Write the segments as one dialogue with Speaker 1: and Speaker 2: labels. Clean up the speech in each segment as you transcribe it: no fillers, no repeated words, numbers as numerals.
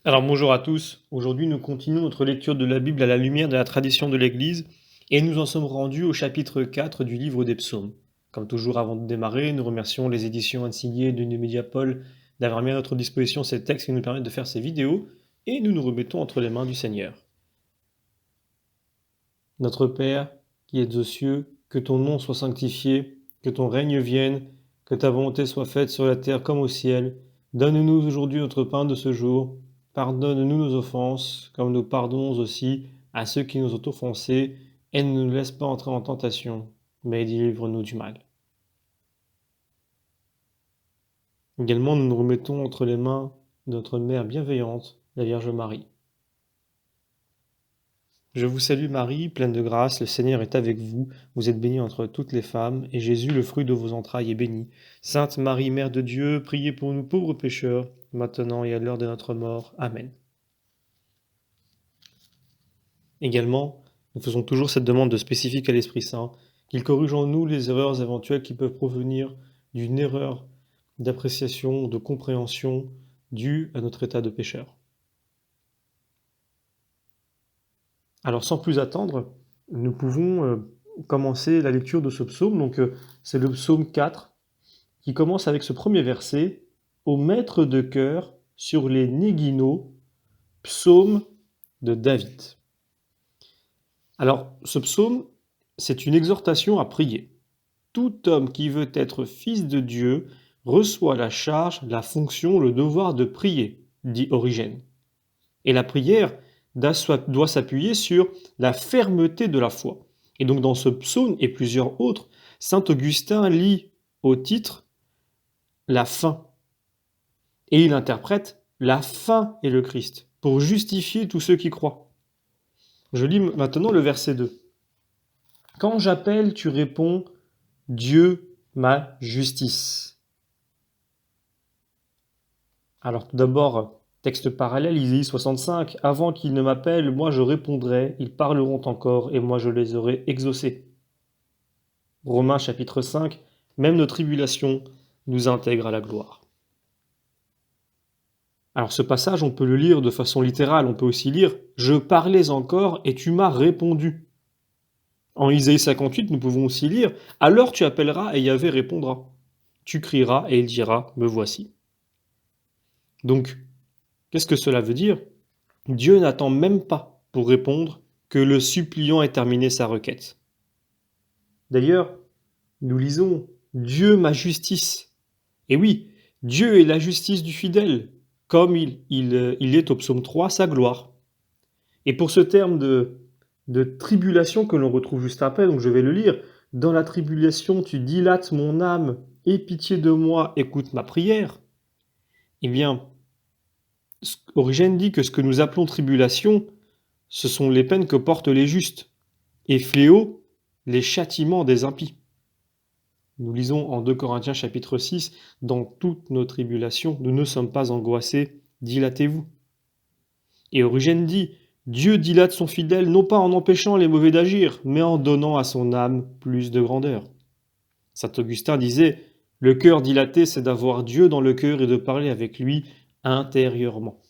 Speaker 1: Alors bonjour à tous, aujourd'hui nous continuons notre lecture de la Bible à la lumière de la tradition de l'Église et nous en sommes rendus au chapitre 4 du livre des psaumes. Comme toujours avant de démarrer, nous remercions les éditions Ansigné de Paul d'avoir mis à notre disposition ces textes qui nous permettent de faire ces vidéos et nous nous remettons entre les mains du Seigneur. Notre Père, qui êtes aux cieux, que ton nom soit sanctifié, que ton règne vienne, que ta volonté soit faite sur la terre comme au ciel. Donne-nous aujourd'hui notre pain de ce jour. Pardonne-nous nos offenses, comme nous pardonnons aussi à ceux qui nous ont offensés, et ne nous laisse pas entrer en tentation, mais délivre-nous du mal. Également, nous nous remettons entre les mains de notre Mère bienveillante, la Vierge Marie. Je vous salue Marie, pleine de grâce, le Seigneur est avec vous. Vous êtes bénie entre toutes les femmes, et Jésus, le fruit de vos entrailles, est béni. Sainte Marie, Mère de Dieu, priez pour nous pauvres pécheurs, maintenant et à l'heure de notre mort. Amen. Également, nous faisons toujours cette demande de spécifique à l'Esprit Saint, qu'il corrige en nous les erreurs éventuelles qui peuvent provenir d'une erreur d'appréciation, de compréhension due à notre état de pécheur. Alors sans plus attendre, nous pouvons commencer la lecture de ce psaume. Donc c'est le psaume 4 qui commence avec ce premier verset: Au maître de chœur sur les Néguinos, psaume de David. Alors ce psaume, c'est une exhortation à prier. Tout homme qui veut être fils de Dieu reçoit la charge, la fonction, le devoir de prier, dit Origène. Et la prière doit s'appuyer sur la fermeté de la foi. Et donc dans ce psaume et plusieurs autres, saint Augustin lit au titre la fin. Et il interprète la fin est le Christ, pour justifier tous ceux qui croient. Je lis maintenant le verset 2. Quand j'appelle, tu réponds, Dieu, ma justice. Alors tout d'abord, texte parallèle, Isaïe 65, « Avant qu'ils ne m'appellent, moi je répondrai, ils parleront encore, et moi je les aurai exaucés. » Romains chapitre 5, « Même nos tribulations nous intègrent à la gloire. » Alors ce passage, on peut le lire de façon littérale, on peut aussi lire « Je parlais encore, et tu m'as répondu. » En Isaïe 58, nous pouvons aussi lire « Alors tu appelleras, et Yahvé répondra. Tu crieras, et il dira, me voici. » Donc, qu'est-ce que cela veut dire? Dieu n'attend même pas pour répondre que le suppliant ait terminé sa requête. D'ailleurs, nous lisons « Dieu ma justice ». Et oui, Dieu est la justice du fidèle, comme il est au psaume 3 sa gloire. Et pour ce terme de tribulation que l'on retrouve juste après, donc je vais le lire, « Dans la tribulation tu dilates mon âme, aie pitié de moi, écoute ma prière ». Eh bien, Origène dit que ce que nous appelons tribulation, ce sont les peines que portent les justes, et fléau, les châtiments des impies. Nous lisons en 2 Corinthiens chapitre 6, « Dans toutes nos tribulations, nous ne sommes pas angoissés, dilatez-vous. » Et Origène dit, « Dieu dilate son fidèle non pas en empêchant les mauvais d'agir, mais en donnant à son âme plus de grandeur. » Saint Augustin disait, « Le cœur dilaté, c'est d'avoir Dieu dans le cœur et de parler avec lui intérieurement. »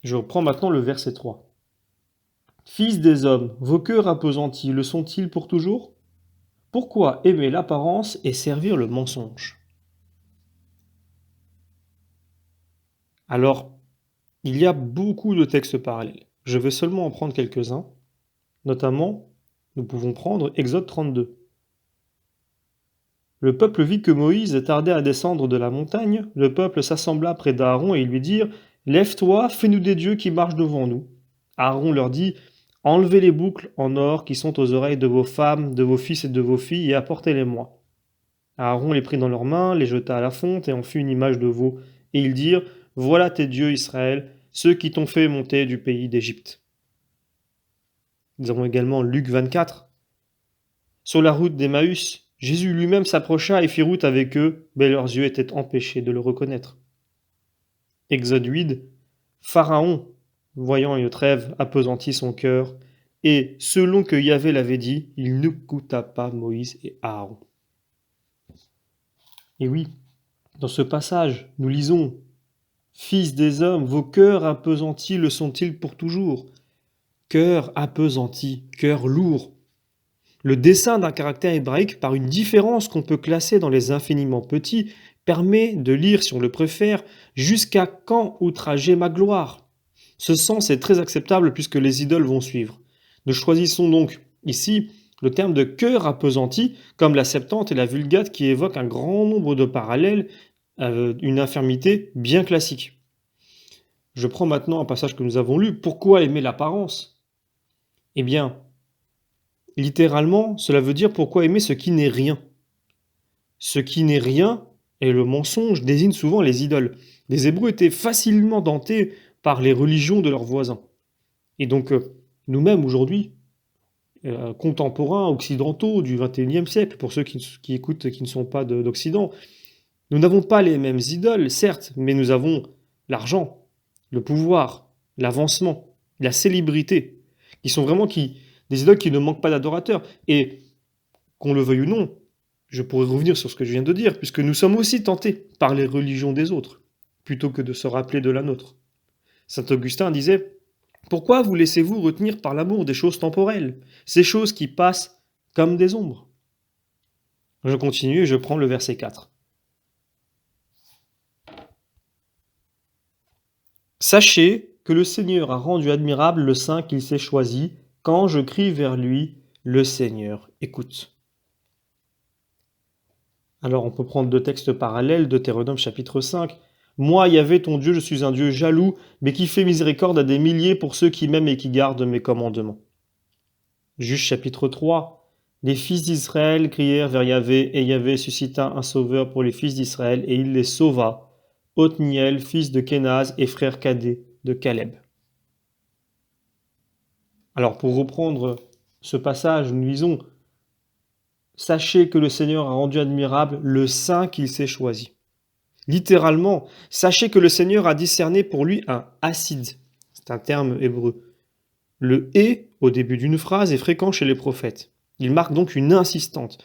Speaker 1: Je reprends maintenant le verset 3. « Fils des hommes, vos cœurs appesantis le sont-ils pour toujours? Pourquoi aimer l'apparence et servir le mensonge? » Alors, il y a beaucoup de textes parallèles. Je vais seulement en prendre quelques-uns. Notamment, nous pouvons prendre Exode 32. Le peuple vit que Moïse tardait à descendre de la montagne. Le peuple s'assembla près d'Aaron et ils lui dirent « Lève-toi, fais-nous des dieux qui marchent devant nous. » Aaron leur dit « Enlevez les boucles en or qui sont aux oreilles de vos femmes, de vos fils et de vos filles et apportez-les-moi. » Aaron les prit dans leurs mains, les jeta à la fonte et en fit une image de veau. Et ils dirent « Voilà tes dieux, Israël, ceux qui t'ont fait monter du pays d'Égypte. » Nous avons également Luc 24. Sur la route d'Emmaüs, Jésus lui-même s'approcha et fit route avec eux, mais leurs yeux étaient empêchés de le reconnaître. Exode 8. Pharaon, voyant une trêve, appesantit son cœur, et, selon que Yahvé l'avait dit, il n'écouta pas Moïse et Aaron. Et oui, dans ce passage, nous lisons Fils des hommes, vos cœurs appesantis le sont-ils pour toujours? Cœur appesanti, cœur lourd. Le dessin d'un caractère hébraïque par une différence qu'on peut classer dans les infiniment petits permet de lire, si on le préfère, jusqu'à quand outrager ma gloire. Ce sens est très acceptable puisque les idoles vont suivre. Nous choisissons donc ici le terme de cœur appesanti, comme la Septante et la Vulgate qui évoquent un grand nombre de parallèles, une infirmité bien classique. Je prends maintenant un passage que nous avons lu. Pourquoi aimer l'apparence? Eh bien, littéralement, cela veut dire pourquoi aimer ce qui n'est rien. Ce qui n'est rien, et le mensonge désigne souvent les idoles. Les Hébreux étaient facilement dentés par les religions de leurs voisins. Et donc, nous-mêmes aujourd'hui, contemporains, occidentaux du XXIe siècle, pour ceux qui écoutent et qui ne sont pas d'Occident, nous n'avons pas les mêmes idoles, certes, mais nous avons l'argent, le pouvoir, l'avancement, la célébrité, qui sont vraiment des idoles qui ne manquent pas d'adorateurs. Et qu'on le veuille ou non, je pourrais revenir sur ce que je viens de dire, puisque nous sommes aussi tentés par les religions des autres, plutôt que de se rappeler de la nôtre. Saint Augustin disait: pourquoi vous laissez-vous retenir par l'amour des choses temporelles, ces choses qui passent comme des ombres? Je continue et je prends le verset 4. Sachez que le Seigneur a rendu admirable le saint qu'il s'est choisi, quand je crie vers lui, le Seigneur écoute. Alors on peut prendre deux textes parallèles, Deutéronome chapitre 5. Moi, Yahvé, ton Dieu, je suis un Dieu jaloux, mais qui fait miséricorde à des milliers pour ceux qui m'aiment et qui gardent mes commandements. Juge chapitre 3. Les fils d'Israël crièrent vers Yahvé, et Yahvé suscita un sauveur pour les fils d'Israël, et il les sauva. Othniel, fils de Kénaz, et frère cadet de Caleb. Alors pour reprendre ce passage, nous lisons: sachez que le Seigneur a rendu admirable le saint qu'il s'est choisi. Littéralement, sachez que le Seigneur a discerné pour lui un hassid. C'est un terme hébreu. Le « et » au début d'une phrase est fréquent chez les prophètes. Il marque donc une insistante.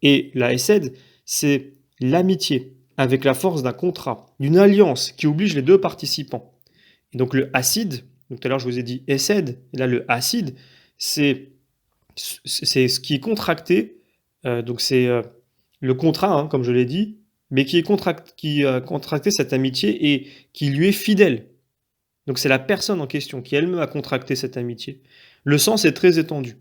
Speaker 1: Et la hesed, c'est l'amitié avec la force d'un contrat, d'une alliance qui oblige les deux participants. Et donc le hassid, donc tout à l'heure je vous ai dit hesed, et là le hassid, c'est ce qui est contracté, donc c'est le contrat, comme je l'ai dit, mais qui a contracté cette amitié et qui lui est fidèle. Donc c'est la personne en question qui elle-même a contracté cette amitié. Le sens est très étendu.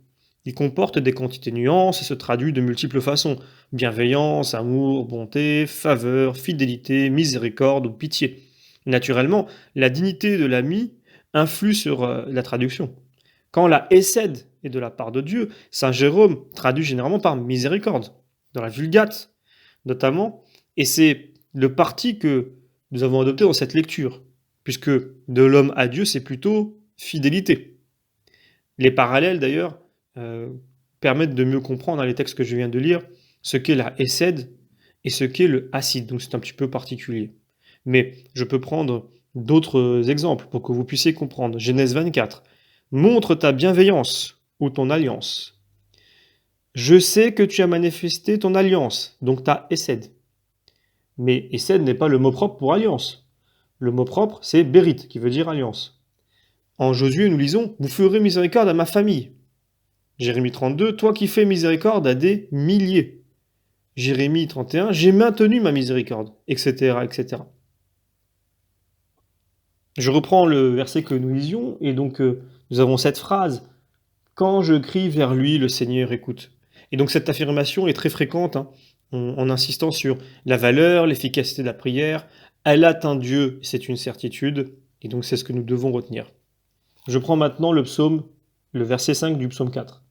Speaker 1: Il comporte des quantités de nuances et se traduit de multiples façons: bienveillance, amour, bonté, faveur, fidélité, miséricorde ou pitié. Naturellement, la dignité de l'ami influe sur la traduction. Quand la hesed est de la part de Dieu, saint Jérôme traduit généralement par miséricorde, dans la Vulgate notamment, et c'est le parti que nous avons adopté dans cette lecture, puisque de l'homme à Dieu, c'est plutôt fidélité. Les parallèles, d'ailleurs, permettent de mieux comprendre dans les textes que je viens de lire ce qu'est la hesed et ce qu'est le hassid, donc c'est un petit peu particulier. Mais je peux prendre d'autres exemples pour que vous puissiez comprendre. Genèse 24. Montre ta bienveillance ou ton alliance. Je sais que tu as manifesté ton alliance, donc ta hesed. Mais hesed n'est pas le mot propre pour alliance. Le mot propre, c'est bérit, qui veut dire alliance. En Josué, nous lisons: vous ferez miséricorde à ma famille. Jérémie 32, toi qui fais miséricorde à des milliers. Jérémie 31, j'ai maintenu ma miséricorde, etc., etc. Je reprends le verset que nous lisions, et donc nous avons cette phrase: quand je crie vers lui, le Seigneur écoute. Et donc cette affirmation est très fréquente, en insistant sur la valeur, l'efficacité de la prière. Elle atteint Dieu, c'est une certitude, et donc c'est ce que nous devons retenir. Je prends maintenant le verset 5 du psaume 4.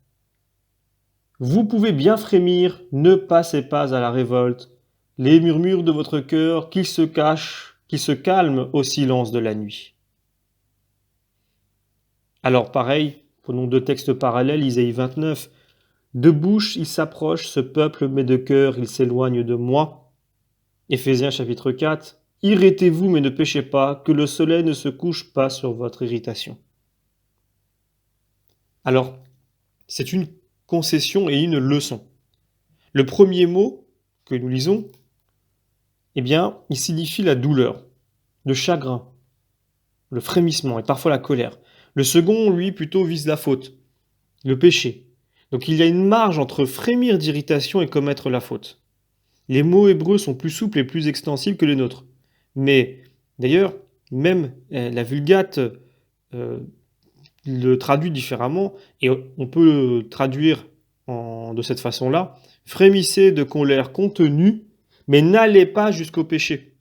Speaker 1: Vous pouvez bien frémir, ne passez pas à la révolte. Les murmures de votre cœur, qu'ils se calment au silence de la nuit. Alors pareil, prenons deux textes parallèles, Isaïe 29. De bouche il s'approche, ce peuple, mais de cœur il s'éloigne de moi. Éphésiens chapitre 4. Irritez-vous, mais ne péchez pas, que le soleil ne se couche pas sur votre irritation. Alors, c'est une concession et une leçon. Le premier mot que nous lisons, eh bien, il signifie la douleur. de chagrin, le frémissement et parfois la colère. Le second, lui, plutôt vise la faute, le péché. Donc il y a une marge entre frémir d'irritation et commettre la faute. Les mots hébreux sont plus souples et plus extensibles que les nôtres. Mais d'ailleurs, même la Vulgate euh, le traduit différemment, et on peut le traduire de cette façon-là. Frémissez de colère contenue, mais n'allez pas jusqu'au péché.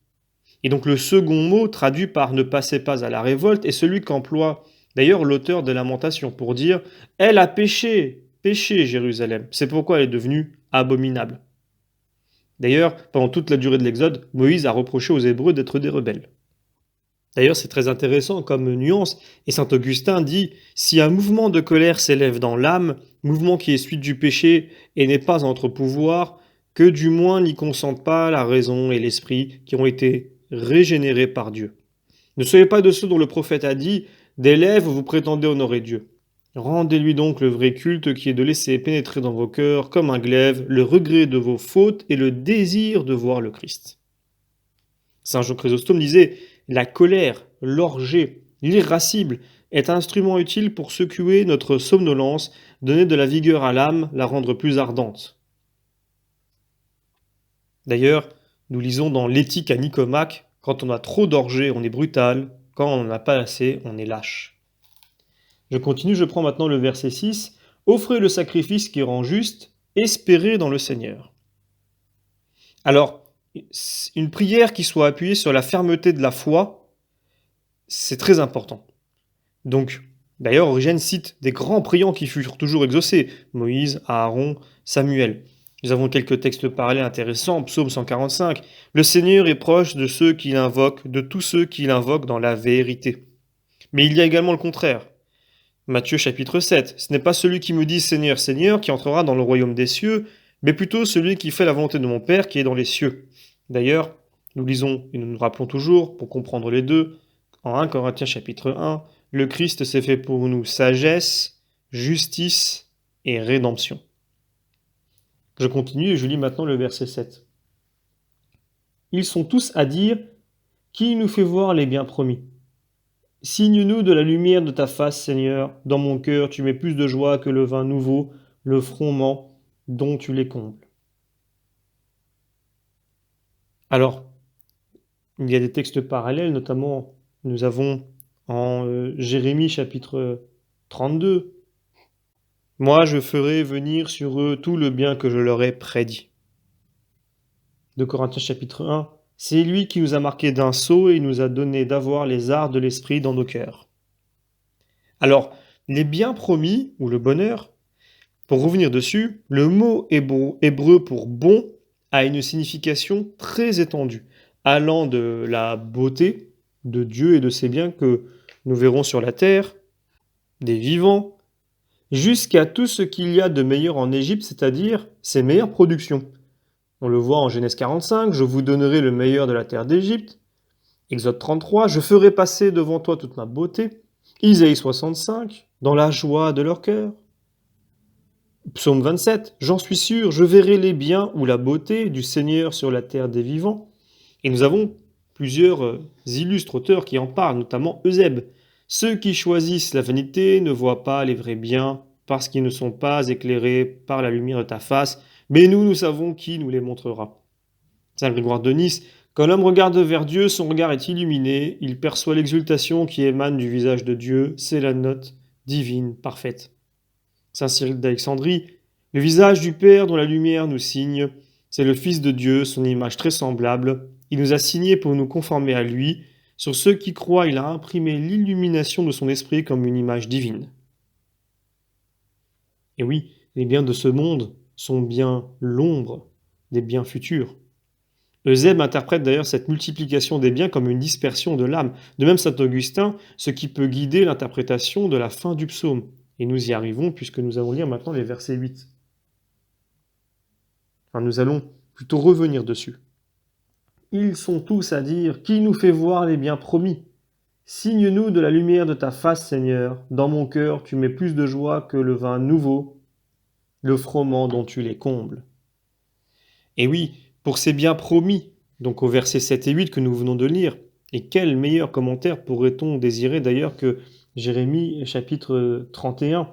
Speaker 1: Et donc le second mot, traduit par ne passez pas à la révolte, est celui qu'emploie d'ailleurs l'auteur des Lamentations pour dire elle a péché, péché Jérusalem. C'est pourquoi elle est devenue abominable. D'ailleurs, pendant toute la durée de l'Exode, Moïse a reproché aux Hébreux d'être des rebelles. D'ailleurs, c'est très intéressant comme nuance, et saint Augustin dit si un mouvement de colère s'élève dans l'âme, mouvement qui est suite du péché et n'est pas entre pouvoir, que du moins n'y consentent pas la raison et l'esprit qui ont été régénérés par Dieu. Ne soyez pas de ceux dont le prophète a dit des lèvres vous prétendez honorer Dieu. Rendez-lui donc le vrai culte qui est de laisser pénétrer dans vos cœurs comme un glaive le regret de vos fautes et le désir de voir le Christ. Saint Jean Chrysostome disait la colère, l'orgie, l'irascible est un instrument utile pour secouer notre somnolence, donner de la vigueur à l'âme, la rendre plus ardente. D'ailleurs, nous lisons dans l'Éthique à Nicomaque, quand on a trop d'orgie, on est brutal, quand on n'en a pas assez, on est lâche. Je continue, je prends maintenant le verset 6. Offrez le sacrifice qui rend juste, espérez dans le Seigneur. Alors, une prière qui soit appuyée sur la fermeté de la foi, c'est très important. Donc, d'ailleurs, Origène cite des grands priants qui furent toujours exaucés, Moïse, Aaron, Samuel. Nous avons quelques textes parallèles intéressants, Psaume 145. Le Seigneur est proche de ceux qui l'invoquent, de tous ceux qui l'invoquent dans la vérité. Mais il y a également le contraire. Matthieu chapitre 7. Ce n'est pas celui qui me dit Seigneur, Seigneur qui entrera dans le royaume des cieux, mais plutôt celui qui fait la volonté de mon Père qui est dans les cieux. D'ailleurs, nous lisons et nous nous rappelons toujours, pour comprendre les deux, en 1 Corinthiens chapitre 1, le Christ s'est fait pour nous sagesse, justice et rédemption. Je continue et je lis maintenant le verset 7. Ils sont tous à dire qui nous fait voir les biens promis. Signe-nous de la lumière de ta face, Seigneur. Dans mon cœur, tu mets plus de joie que le vin nouveau, le froment dont tu les combles. Alors, il y a des textes parallèles, notamment nous avons en Jérémie chapitre 32. Moi, je ferai venir sur eux tout le bien que je leur ai prédit. De Corinthiens chapitre 1. C'est lui qui nous a marqués d'un sceau et nous a donné d'avoir les arts de l'esprit dans nos cœurs. Alors, les biens promis, ou le bonheur, pour revenir dessus, le mot hébreu pour bon a une signification très étendue, allant de la beauté de Dieu et de ses biens que nous verrons sur la terre, des vivants, jusqu'à tout ce qu'il y a de meilleur en Égypte, c'est-à-dire ses meilleures productions. On le voit en Genèse 45, je vous donnerai le meilleur de la terre d'Égypte. Exode 33, je ferai passer devant toi toute ma beauté. Isaïe 65, dans la joie de leur cœur. Psaume 27, j'en suis sûr, je verrai les biens ou la beauté du Seigneur sur la terre des vivants. Et nous avons plusieurs illustres auteurs qui en parlent, notamment Eusèbe. Ceux qui choisissent la vanité ne voient pas les vrais biens parce qu'ils ne sont pas éclairés par la lumière de ta face, mais nous savons qui nous les montrera. Saint Grégoire de Nice, quand l'homme regarde vers Dieu, son regard est illuminé, il perçoit l'exultation qui émane du visage de Dieu, c'est la note divine parfaite. Saint Cyril d'Alexandrie, le visage du Père dont la lumière nous signe, c'est le Fils de Dieu, son image très semblable, il nous a signé pour nous conformer à lui, sur ceux qui croient, il a imprimé l'illumination de son esprit comme une image divine. Et oui, les biens de ce monde sont bien l'ombre des biens futurs. Eusèbe interprète d'ailleurs cette multiplication des biens comme une dispersion de l'âme. De même saint Augustin, ce qui peut guider l'interprétation de la fin du psaume. Et nous y arrivons puisque nous allons lire maintenant les versets 8. Enfin, nous allons plutôt revenir dessus. Ils sont tous à dire, qui nous fait voir les biens promis? Signe-nous de la lumière de ta face, Seigneur. Dans mon cœur, tu mets plus de joie que le vin nouveau, le froment dont tu les combles. Et oui, pour ces biens promis, donc au versets 7 et 8 que nous venons de lire, Et quel meilleur commentaire pourrait-on désirer d'ailleurs que Jérémie chapitre 31,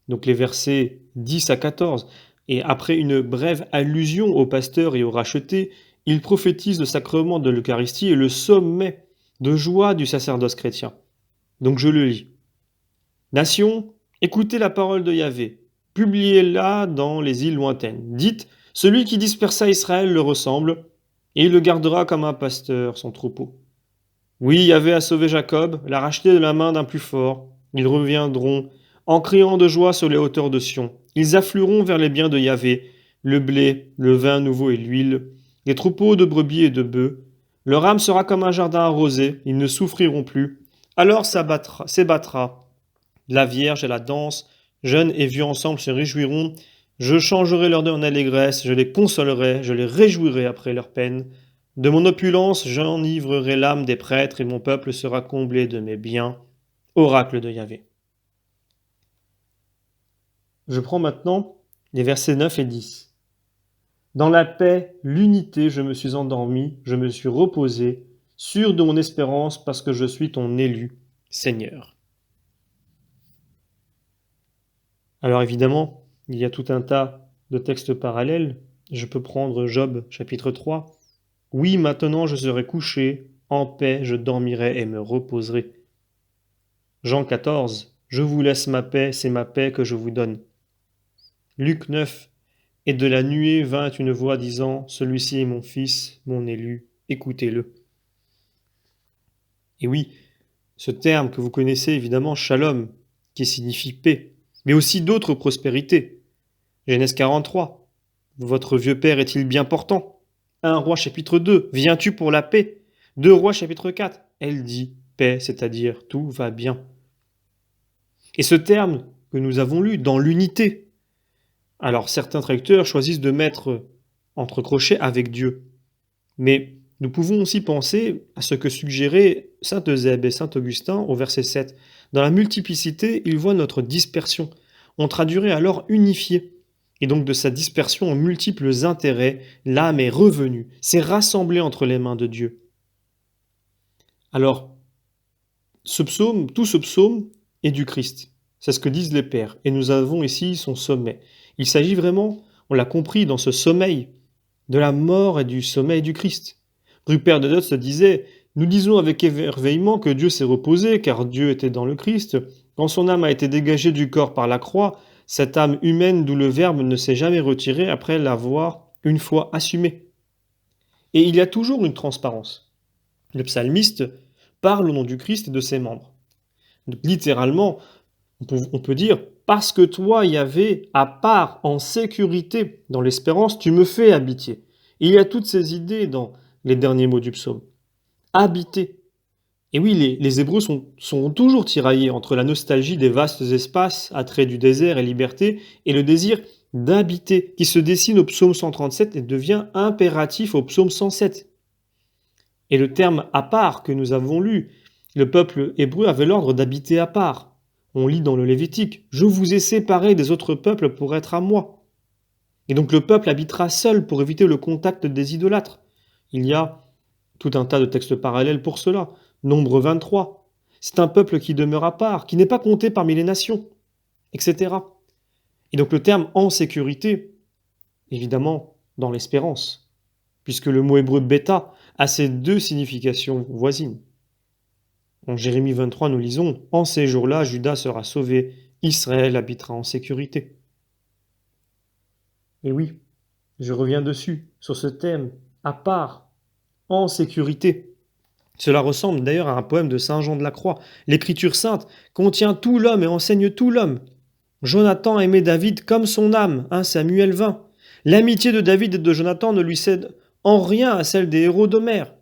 Speaker 1: donc les versets 10 à 14. Et après une brève allusion aux pasteurs et aux rachetés, il prophétise le sacrement de l'Eucharistie et le sommet de joie du sacerdoce chrétien. Donc je le lis. Nations, écoutez la parole de Yahvé, publiez-la dans les îles lointaines. Dites, celui qui dispersa Israël le ressemble, et il le gardera comme un pasteur son troupeau. Oui, Yahvé a sauvé Jacob, l'a racheté de la main d'un plus fort. Ils reviendront en criant de joie sur les hauteurs de Sion. Ils afflueront vers les biens de Yahvé, le blé, le vin nouveau et l'huile, les troupeaux de brebis et de bœufs. Leur âme sera comme un jardin arrosé, ils ne souffriront plus. Alors s'ébattra la Vierge et la danse, jeunes et vieux ensemble se réjouiront. Je changerai leur deuil en allégresse, je les consolerai, je les réjouirai après leur peine. De mon opulence, j'enivrerai l'âme des prêtres et mon peuple sera comblé de mes biens. Oracle de Yahvé. Je prends maintenant les versets 9 et 10. Dans la paix, l'unité, je me suis endormi, je me suis reposé, sûr de mon espérance parce que je suis ton élu, Seigneur. Alors évidemment, il y a tout un tas de textes parallèles. Je peux prendre Job chapitre 3. Oui, maintenant je serai couché, en paix je dormirai et me reposerai. Jean 14. Je vous laisse ma paix, c'est ma paix que je vous donne. Luc 9. Et de la nuée vint une voix disant, celui-ci est mon fils, mon élu, écoutez-le. Et oui, ce terme que vous connaissez évidemment, shalom, qui signifie paix, mais aussi d'autres prospérités. Genèse 43. Votre vieux père est-il bien portant? 1 Roi chapitre 2. Viens-tu pour la paix? 2 Rois chapitre 4. Elle dit paix, c'est-à-dire tout va bien. Et ce terme que nous avons lu, dans l'unité. Alors certains traducteurs choisissent de mettre entre crochets avec Dieu. Mais nous pouvons aussi penser à ce que suggéraient saint Eusèbe et saint Augustin au verset 7. Dans la multiplicité, ils voient notre dispersion. On traduirait alors unifié. Et donc de sa dispersion en multiples intérêts, l'âme est revenue, s'est rassemblée entre les mains de Dieu. Alors, ce psaume, tout ce psaume est du Christ. C'est ce que disent les pères. Et nous avons ici son sommet. Il s'agit vraiment, on l'a compris, dans ce sommeil, de la mort et du sommeil du Christ. Rupert de Dutz disait « Nous disons avec émerveillement que Dieu s'est reposé, car Dieu était dans le Christ. Quand son âme a été dégagée du corps par la croix, cette âme humaine d'où le Verbe ne s'est jamais retiré après l'avoir une fois assumé. » Et il y a toujours une transparence. Le psalmiste parle au nom du Christ et de ses membres. Donc, littéralement, on peut dire « Parce que toi, Yahvé, à part, en sécurité, dans l'espérance, tu me fais habiter. » Et il y a toutes ces idées dans les derniers mots du psaume. Habiter. Et oui, les Hébreux sont toujours tiraillés entre la nostalgie des vastes espaces, attrait du désert et liberté, et le désir d'habiter, qui se dessine au psaume 137 et devient impératif au psaume 107. Et le terme « à part » que nous avons lu, le peuple hébreu avait l'ordre d'habiter à part. On lit dans le Lévitique « Je vous ai séparés des autres peuples pour être à moi ». Et donc le peuple habitera seul pour éviter le contact des idolâtres. Il y a tout un tas de textes parallèles pour cela. Nombre 23. C'est un peuple qui demeure à part, qui n'est pas compté parmi les nations, etc. Et donc le terme « en sécurité », évidemment, dans l'espérance, puisque le mot hébreu « bêta » a ces deux significations voisines. En Jérémie 23, nous lisons « En ces jours-là, Juda sera sauvé, Israël habitera en sécurité ». Et oui, je reviens dessus, sur ce thème, à part, en sécurité. Cela ressemble d'ailleurs à un poème de saint Jean de la Croix. L'Écriture sainte contient tout l'homme et enseigne tout l'homme. Jonathan aimait David comme son âme, 1 Samuel 20. L'amitié de David et de Jonathan ne lui cède en rien à celle des héros d'Homère.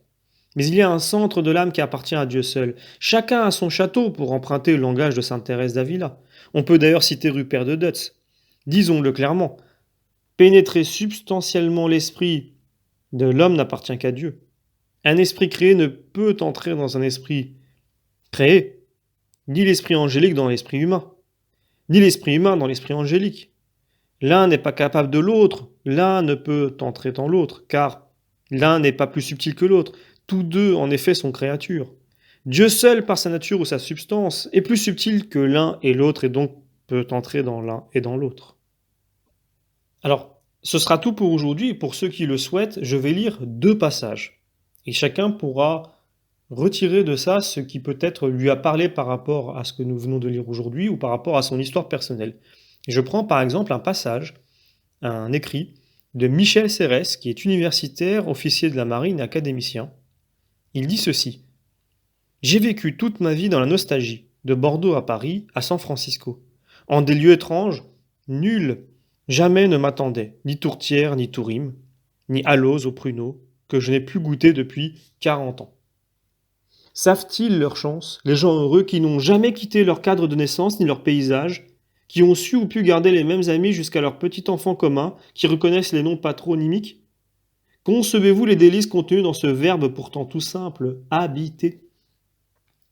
Speaker 1: Mais il y a un centre de l'âme qui appartient à Dieu seul. Chacun a son château, pour emprunter le langage de sainte Thérèse d'Avila. On peut d'ailleurs citer Rupert de Dutz. Disons-le clairement, pénétrer substantiellement l'esprit de l'homme n'appartient qu'à Dieu. Un esprit créé ne peut entrer dans un esprit créé, ni l'esprit angélique dans l'esprit humain, ni l'esprit humain dans l'esprit angélique. L'un n'est pas capable de l'autre, l'un ne peut entrer dans l'autre, car l'un n'est pas plus subtil que l'autre. Tous deux, en effet, sont créatures. Dieu seul, par sa nature ou sa substance, est plus subtil que l'un et l'autre et donc peut entrer dans l'un et dans l'autre. Alors, ce sera tout pour aujourd'hui et pour ceux qui le souhaitent, je vais lire 2 passages. Et chacun pourra retirer de ça ce qui peut-être lui a parlé par rapport à ce que nous venons de lire aujourd'hui ou par rapport à son histoire personnelle. Et je prends par exemple un passage, un écrit de Michel Serres, qui est universitaire, officier de la marine et académicien. Il dit ceci: j'ai vécu toute ma vie dans la nostalgie, de Bordeaux à Paris, à San Francisco. En des lieux étranges, nul jamais ne m'attendait, ni tourtière, ni tourime, ni allos au pruneau, que je n'ai plus goûté depuis 40 ans. Savent-ils leur chance, les gens heureux qui n'ont jamais quitté leur cadre de naissance ni leur paysage, qui ont su ou pu garder les mêmes amis jusqu'à leur petit enfant commun, qui reconnaissent les noms patronymiques? Concevez-vous les délices contenus dans ce verbe pourtant tout simple, habiter?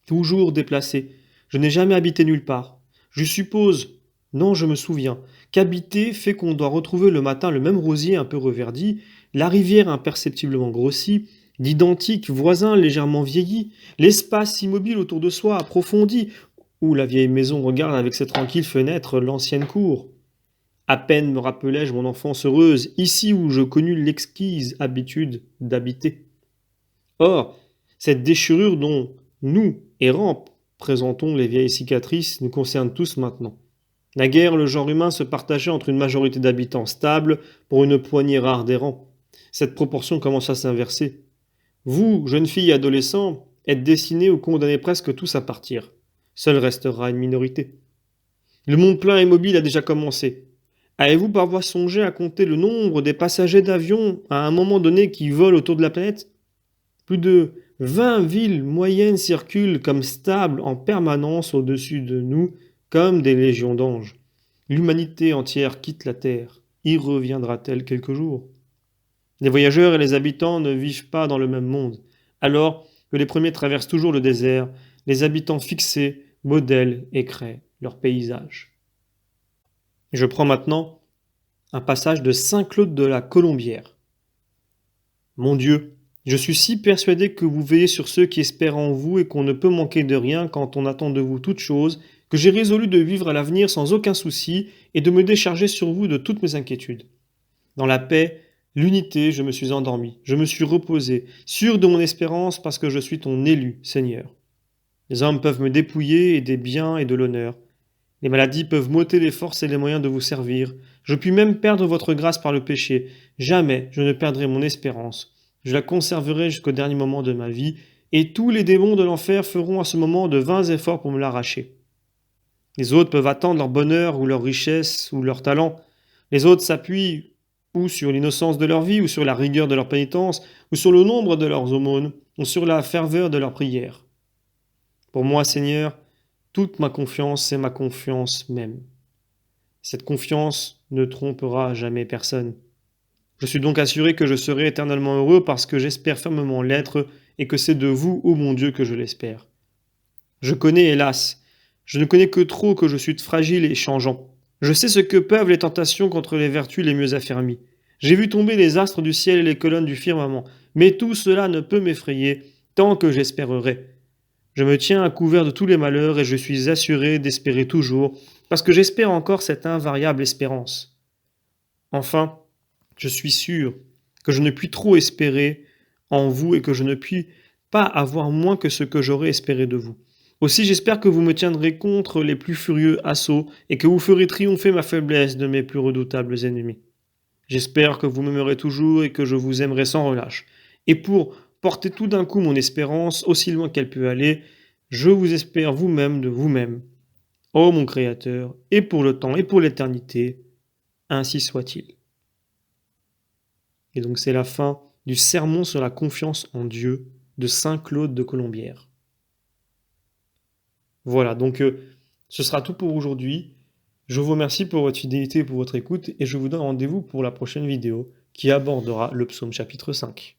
Speaker 1: Toujours déplacé. Je n'ai jamais habité nulle part. Je suppose, non, je me souviens, qu'habiter fait qu'on doit retrouver le matin le même rosier un peu reverdi, la rivière imperceptiblement grossie, d'identiques voisins légèrement vieillis, l'espace immobile autour de soi approfondi, où la vieille maison regarde avec ses tranquilles fenêtres l'ancienne cour. À peine me rappelais-je mon enfance heureuse, ici où je connus l'exquise habitude d'habiter. Or, cette déchirure dont nous, errants, présentons les vieilles cicatrices, nous concerne tous maintenant. Naguère, le genre humain se partageait entre une majorité d'habitants stables pour une poignée rare d'errants. Cette proportion commence à s'inverser. Vous, jeunes filles et adolescents, êtes destinés ou condamnés presque tous à partir. Seule restera une minorité. Le monde plein et mobile a déjà commencé. Avez-vous parfois songé à compter le nombre des passagers d'avions à un moment donné qui volent autour de la planète? Plus de 20 villes moyennes circulent comme stables en permanence au-dessus de nous, comme des légions d'anges. L'humanité entière quitte la Terre. Y reviendra-t-elle quelque jour? Les voyageurs et les habitants ne vivent pas dans le même monde. Alors que les premiers traversent toujours le désert, les habitants fixés modèlent et créent leur paysage. Je prends maintenant un passage de Saint-Claude de la Colombière. Mon Dieu, je suis si persuadé que vous veillez sur ceux qui espèrent en vous et qu'on ne peut manquer de rien quand on attend de vous toute chose, que j'ai résolu de vivre à l'avenir sans aucun souci et de me décharger sur vous de toutes mes inquiétudes. Dans la paix, l'unité, je me suis endormi, je me suis reposé, sûr de mon espérance parce que je suis ton élu, Seigneur. Les hommes peuvent me dépouiller et des biens et de l'honneur. Les maladies peuvent m'ôter les forces et les moyens de vous servir. Je puis même perdre votre grâce par le péché. Jamais je ne perdrai mon espérance. Je la conserverai jusqu'au dernier moment de ma vie, et tous les démons de l'enfer feront à ce moment de vains efforts pour me l'arracher. Les autres peuvent attendre leur bonheur ou leur richesse ou leur talent. Les autres s'appuient ou sur l'innocence de leur vie, ou sur la rigueur de leur pénitence, ou sur le nombre de leurs aumônes, ou sur la ferveur de leurs prières. Pour moi, Seigneur, toute ma confiance, c'est ma confiance même. Cette confiance ne trompera jamais personne. Je suis donc assuré que je serai éternellement heureux parce que j'espère fermement l'être et que c'est de vous, ô mon Dieu, que je l'espère. Je connais, hélas, je ne connais que trop que je suis fragile et changeant. Je sais ce que peuvent les tentations contre les vertus les mieux affermies. J'ai vu tomber les astres du ciel et les colonnes du firmament, mais tout cela ne peut m'effrayer tant que j'espérerai. Je me tiens à couvert de tous les malheurs et je suis assuré d'espérer toujours, parce que j'espère encore cette invariable espérance. Enfin, je suis sûr que je ne puis trop espérer en vous et que je ne puis pas avoir moins que ce que j'aurais espéré de vous. Aussi j'espère que vous me tiendrez contre les plus furieux assauts et que vous ferez triompher ma faiblesse de mes plus redoutables ennemis. J'espère que vous m'aimerez toujours et que je vous aimerai sans relâche. Et pour porter tout d'un coup mon espérance aussi loin qu'elle peut aller, je vous espère vous-même de vous-même. Ô mon Créateur, et pour le temps et pour l'éternité, ainsi soit-il. Et donc c'est la fin du sermon sur la confiance en Dieu de Saint Claude de Colombière. Voilà, donc ce sera tout pour aujourd'hui. Je vous remercie pour votre fidélité et pour votre écoute, et je vous donne rendez-vous pour la prochaine vidéo qui abordera le psaume chapitre 5.